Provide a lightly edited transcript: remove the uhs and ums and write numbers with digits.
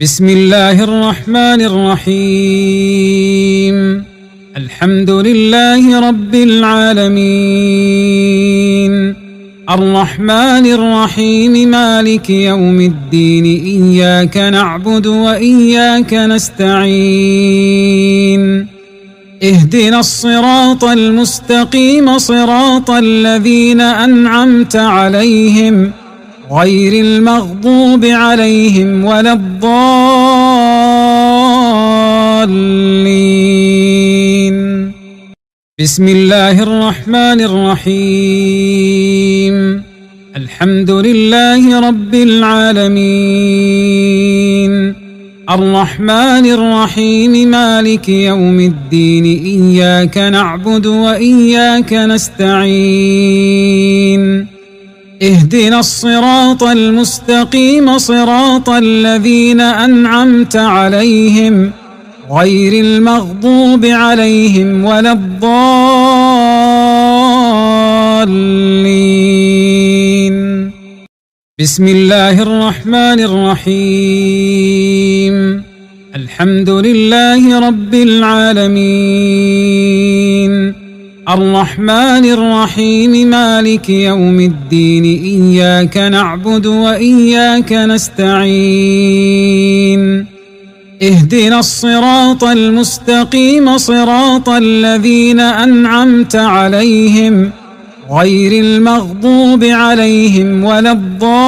بسم الله الرحمن الرحيم. الحمد لله رب العالمين، الرحمن الرحيم، مالك يوم الدين، إياك نعبد وإياك نستعين، اهدنا الصراط المستقيم، صراط الذين أنعمت عليهم غير المغضوب عليهم ولا الضالين. بسم الله الرحمن الرحيم. الحمد لله رب العالمين، الرحمن الرحيم، مالك يوم الدين، إياك نعبد وإياك نستعين، اهدنا الصراط المستقيم، صراط الذين أنعمت عليهم غير المغضوب عليهم ولا الضالين. بسم الله الرحمن الرحيم. الحمد لله رب العالمين، الرحمن الرحيم، مالك يوم الدين، إياك نعبد وإياك نستعين، اهدنا الصراط المستقيم، صراط الذين أنعمت عليهم غير المغضوب عليهم ولا الضالين.